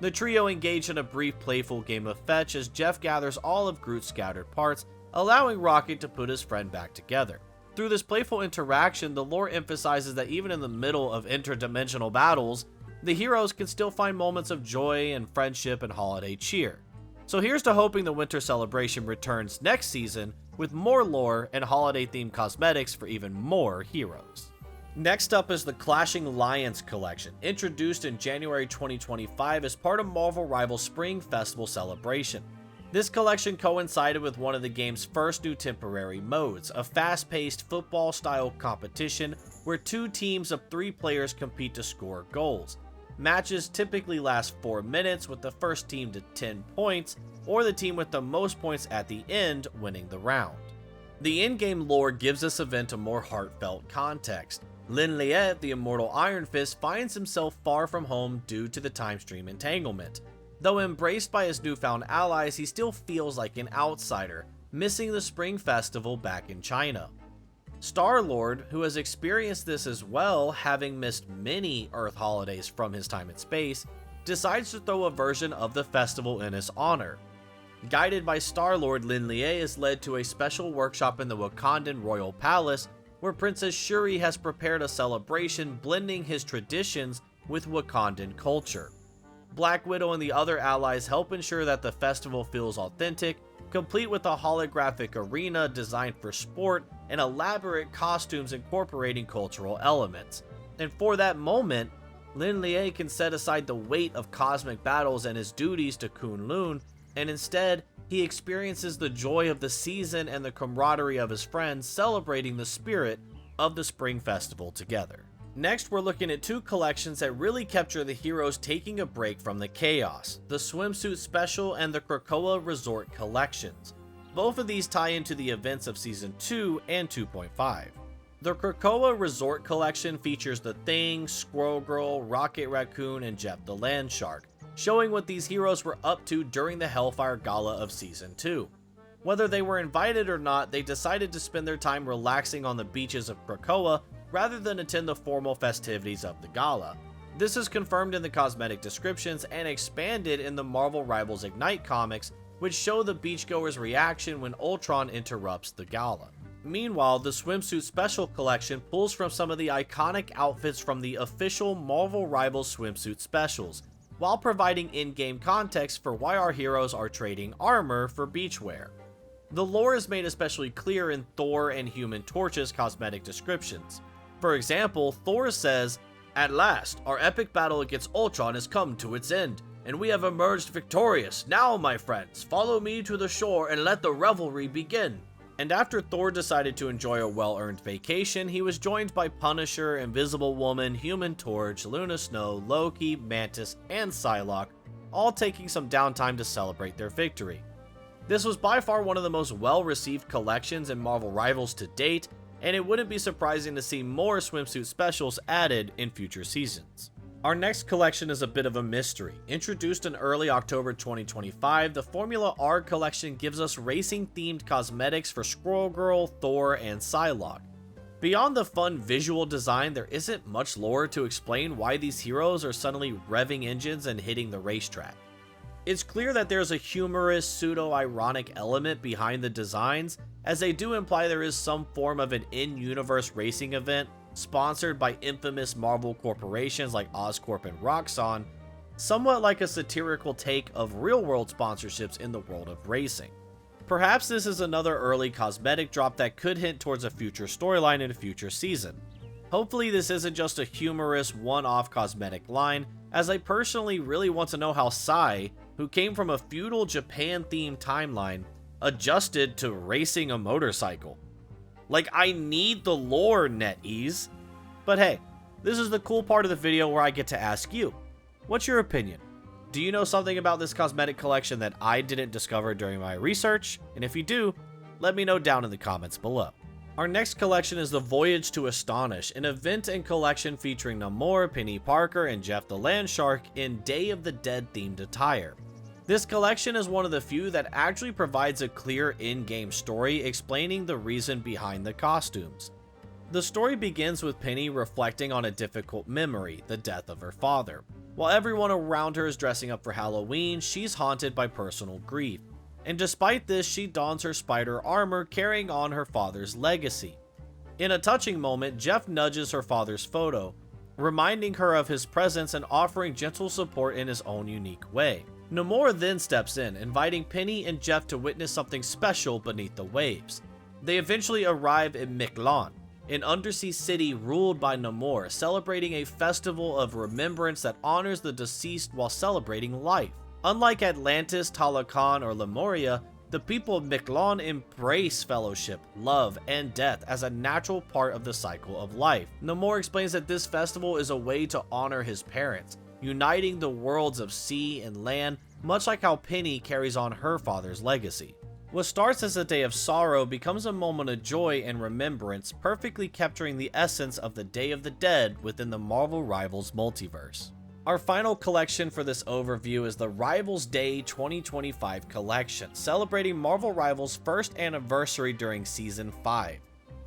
The trio engage in a brief playful game of fetch as Jeff gathers all of Groot's scattered parts, allowing Rocket to put his friend back together. Through this playful interaction, the lore emphasizes that even in the middle of interdimensional battles, the heroes can still find moments of joy and friendship and holiday cheer. So here's to hoping the winter celebration returns next season with more lore and holiday-themed cosmetics for even more heroes. Next up is the Clashing Lions Collection, introduced in January 2025 as part of Marvel Rivals Spring Festival celebration. This collection coincided with one of the game's first new temporary modes, a fast-paced football-style competition where 2 teams of 3 players compete to score goals. Matches typically last 4 minutes, with the first team to 10 points, or the team with the most points at the end winning the round. The in-game lore gives this event a more heartfelt context. Lin Liet, the immortal Iron Fist, finds himself far from home due to the timestream entanglement. Though embraced by his newfound allies, he still feels like an outsider, missing the Spring Festival back in China. Star-Lord, who has experienced this as well, having missed many Earth holidays from his time in space, decides to throw a version of the festival in his honor. Guided by Star-Lord, Lin Liet is led to a special workshop in the Wakandan Royal Palace, where Princess Shuri has prepared a celebration blending his traditions with Wakandan culture. Black Widow and the other allies help ensure that the festival feels authentic, complete with a holographic arena designed for sport and elaborate costumes incorporating cultural elements. And for that moment, Lin Liet can set aside the weight of cosmic battles and his duties to Kunlun, and instead, he experiences the joy of the season and the camaraderie of his friends celebrating the spirit of the Spring Festival together. Next, we're looking at 2 collections that really capture the heroes taking a break from the chaos, the Swimsuit Special and the Krakoa Resort Collections. Both of these tie into the events of Season 2 and 2.5. The Krakoa Resort Collection features the Thing, Squirrel Girl, Rocket Raccoon, and Jeff the Landshark, showing what these heroes were up to during the Hellfire Gala of Season 2. Whether they were invited or not, they decided to spend their time relaxing on the beaches of Krakoa rather than attend the formal festivities of the gala. This is confirmed in the cosmetic descriptions and expanded in the Marvel Rivals Ignite comics, which show the beachgoers' reaction when Ultron interrupts the gala. Meanwhile, the Swimsuit Special Collection pulls from some of the iconic outfits from the official Marvel Rivals swimsuit specials, while providing in-game context for why our heroes are trading armor for beachwear. The lore is made especially clear in Thor and Human Torch's cosmetic descriptions. For example, Thor says, "At last, our epic battle against Ultron has come to its end, and we have emerged victorious. Now, my friends, follow me to the shore and let the revelry begin." And after Thor decided to enjoy a well-earned vacation, he was joined by Punisher, Invisible Woman, Human Torch, Luna Snow, Loki, Mantis, and Psylocke, all taking some downtime to celebrate their victory. This was by far one of the most well-received collections in Marvel Rivals to date, and it wouldn't be surprising to see more swimsuit specials added in future seasons. Our next collection is a bit of a mystery. Introduced in early October 2025, the Formula R collection gives us racing-themed cosmetics for Squirrel Girl, Thor, and Psylocke. Beyond the fun visual design, there isn't much lore to explain why these heroes are suddenly revving engines and hitting the racetrack. It's clear that there's a humorous, pseudo-ironic element behind the designs, as they do imply there is some form of an in-universe racing event sponsored by infamous Marvel corporations like Oscorp and Roxxon, somewhat like a satirical take of real-world sponsorships in the world of racing. Perhaps this is another early cosmetic drop that could hint towards a future storyline in a future season. Hopefully this isn't just a humorous one-off cosmetic line, as I personally really want to know how Sai, who came from a feudal Japan-themed timeline, adjusted to racing a motorcycle. Like, I need the lore, NetEase. But hey, this is the cool part of the video where I get to ask you, what's your opinion? Do you know something about this cosmetic collection that I didn't discover during my research? And if you do, let me know down in the comments below. Our next collection is the Voyage to Astonish, an event and collection featuring Namor, Penny Parker, and Jeff the Landshark in Day of the Dead themed attire. This collection is one of the few that actually provides a clear in-game story explaining the reason behind the costumes. The story begins with Penny reflecting on a difficult memory, the death of her father. While everyone around her is dressing up for Halloween, she's haunted by personal grief. And despite this, she dons her spider armor, carrying on her father's legacy. In a touching moment, Jeff nudges her father's photo, reminding her of his presence and offering gentle support in his own unique way. Namor then steps in, inviting Penny and Jeff to witness something special beneath the waves. They eventually arrive in Miklan, an undersea city ruled by Namor, celebrating a festival of remembrance that honors the deceased while celebrating life. Unlike Atlantis, Talokan, or Lemuria, the people of Miklan embrace fellowship, love, and death as a natural part of the cycle of life. Namor explains that this festival is a way to honor his parents, uniting the worlds of sea and land, much like how Penny carries on her father's legacy. What starts as a day of sorrow becomes a moment of joy and remembrance, perfectly capturing the essence of the Day of the Dead within the Marvel Rivals Multiverse. Our final collection for this overview is the Rivals Day 2025 collection, celebrating Marvel Rivals' first anniversary during Season 5.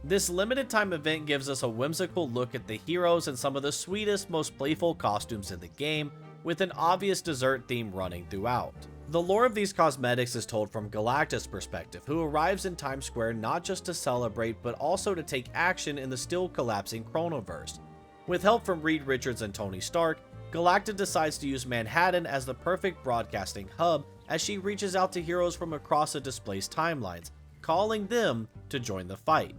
This limited time event gives us a whimsical look at the heroes and some of the sweetest, most playful costumes in the game, with an obvious dessert theme running throughout. The lore of these cosmetics is told from Galacta's perspective, who arrives in Times Square not just to celebrate, but also to take action in the still collapsing Chronoverse. With help from Reed Richards and Tony Stark, Galacta decides to use Manhattan as the perfect broadcasting hub as she reaches out to heroes from across the displaced timelines, calling them to join the fight.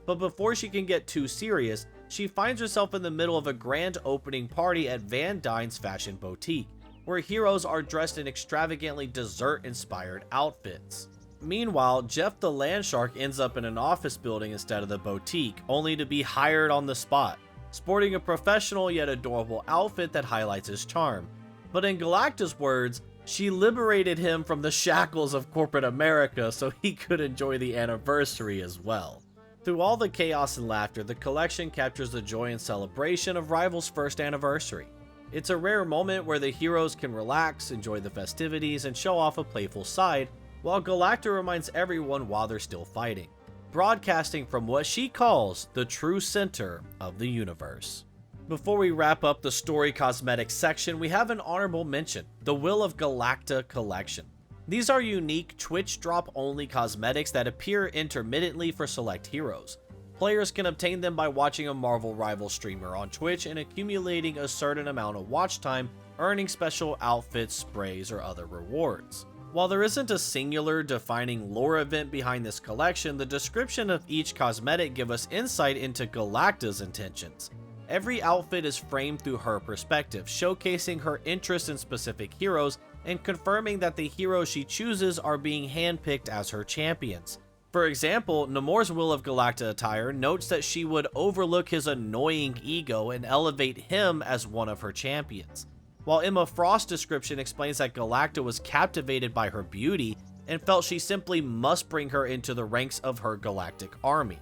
But before she can get too serious, she finds herself in the middle of a grand opening party at Van Dyne's fashion boutique, where heroes are dressed in extravagantly dessert-inspired outfits. Meanwhile, Jeff the Landshark ends up in an office building instead of the boutique, only to be hired on the spot, sporting a professional yet adorable outfit that highlights his charm. But in Galacta's words, she liberated him from the shackles of corporate America so he could enjoy the anniversary as well. Through all the chaos and laughter, the collection captures the joy and celebration of Rivals' first anniversary. It's a rare moment where the heroes can relax, enjoy the festivities, and show off a playful side, while Galacta reminds everyone while they're still fighting, broadcasting from what she calls the true center of the universe. Before we wrap up the story cosmetics section, we have an honorable mention, the Will of Galacta collection. These are unique Twitch drop only cosmetics that appear intermittently for select heroes. Players can obtain them by watching a Marvel Rivals streamer on Twitch and accumulating a certain amount of watch time, earning special outfits, sprays, or other rewards. While there isn't a singular defining lore event behind this collection, the description of each cosmetic gives us insight into Galacta's intentions. Every outfit is framed through her perspective, showcasing her interest in specific heroes and confirming that the heroes she chooses are being handpicked as her champions. For example, Namor's Will of Galacta attire notes that she would overlook his annoying ego and elevate him as one of her champions, while Emma Frost's description explains that Galacta was captivated by her beauty and felt she simply must bring her into the ranks of her galactic army.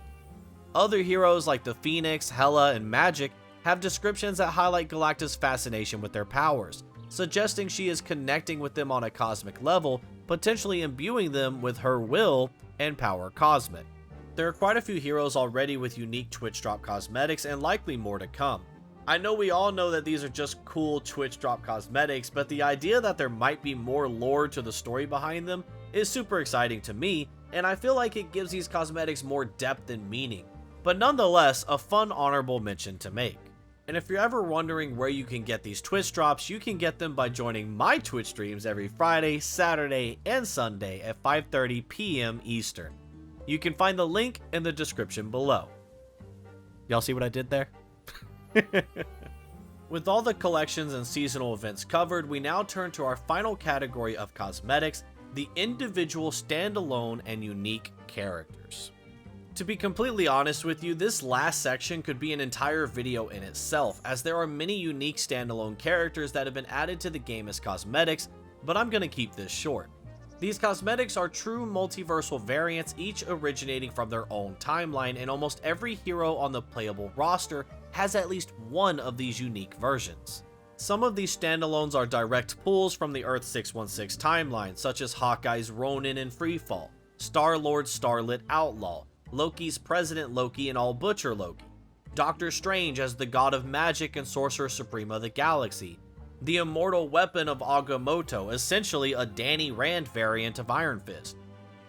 Other heroes like the Phoenix, Hela, and Magic have descriptions that highlight Galacta's fascination with their powers, suggesting she is connecting with them on a cosmic level, potentially imbuing them with her will and power cosmic. There are quite a few heroes already with unique Twitch drop cosmetics and likely more to come. I know we all know that these are just cool Twitch drop cosmetics, but the idea that there might be more lore to the story behind them is super exciting to me, and I feel like it gives these cosmetics more depth and meaning, but nonetheless a fun honorable mention to make. And if you're ever wondering where you can get these Twitch drops, you can get them by joining my Twitch streams every Friday, Saturday, and Sunday at 5:30 p.m. Eastern. You can find the link in the description below. Y'all see what I did there? With all the collections and seasonal events covered, we now turn to our final category of cosmetics, the individual standalone and unique characters. To be completely honest with you, this last section could be an entire video in itself, as there are many unique standalone characters that have been added to the game as cosmetics, but I'm gonna keep this short. These cosmetics are true multiversal variants, each originating from their own timeline, and almost every hero on the playable roster has at least one of these unique versions. Some of these standalones are direct pulls from the Earth 616 timeline, such as Hawkeye's Ronin and Freefall, Star-Lord's Starlit Outlaw, Loki's President Loki and All Butcher Loki, Doctor Strange as the God of Magic and Sorcerer Supreme of the Galaxy, the immortal weapon of Agamotto, essentially a Danny Rand variant of Iron Fist,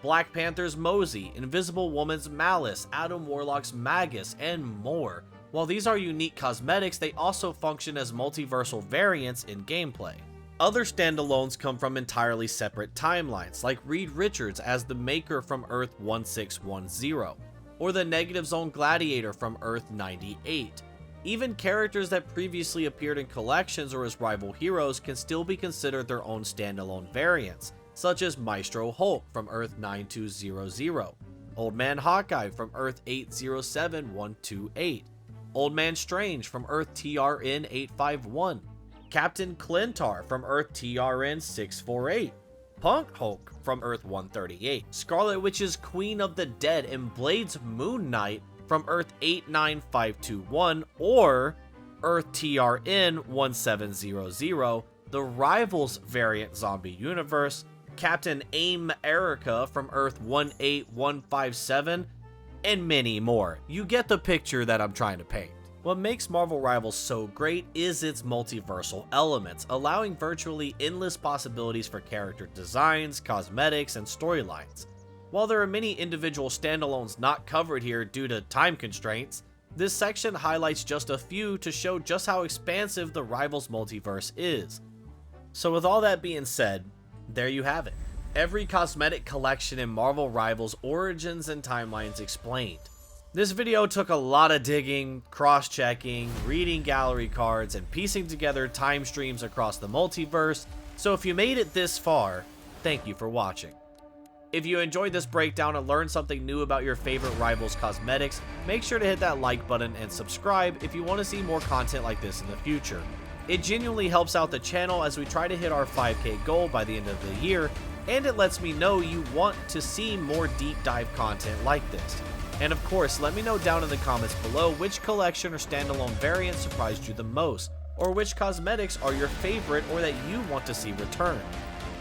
Black Panther's Mosey, Invisible Woman's Malice, Adam Warlock's Magus, and more. While these are unique cosmetics, they also function as multiversal variants in gameplay. Other standalones come from entirely separate timelines, like Reed Richards as the Maker from Earth 1610, or the Negative Zone Gladiator from Earth 98. Even characters that previously appeared in collections or as rival heroes can still be considered their own standalone variants, such as Maestro Hulk from Earth 9200, Old Man Hawkeye from Earth 807128, Old Man Strange from Earth TRN 851, Captain Klyntar from Earth TRN 648, Punk Hulk from Earth 138, Scarlet Witch's Queen of the Dead and Blade's Moon Knight from Earth 89521, or Earth TRN 1700, the Rivals variant zombie universe, Captain Aim Erica from Earth 18157, and many more. You get the picture that I'm trying to paint. What makes Marvel Rivals so great is its multiversal elements, allowing virtually endless possibilities for character designs, cosmetics, and storylines. While there are many individual standalones not covered here due to time constraints, this section highlights just a few to show just how expansive the Rivals multiverse is. So with all that being said, there you have it. Every cosmetic collection in Marvel Rivals origins and timelines explained. This video took a lot of digging, cross-checking, reading gallery cards, and piecing together time streams across the multiverse, so if you made it this far, thank you for watching. If you enjoyed this breakdown and learned something new about your favorite Rivals cosmetics, make sure to hit that like button and subscribe if you want to see more content like this in the future. It genuinely helps out the channel as we try to hit our 5K goal by the end of the year, and it lets me know you want to see more deep dive content like this. And of course, let me know down in the comments below which collection or standalone variant surprised you the most, or which cosmetics are your favorite or that you want to see return.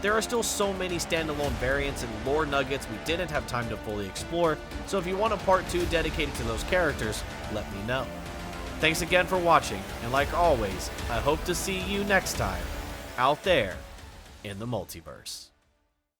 There are still so many standalone variants and lore nuggets we didn't have time to fully explore, so if you want a part 2 dedicated to those characters, let me know. Thanks again for watching, and like always, I hope to see you next time, out there in the multiverse.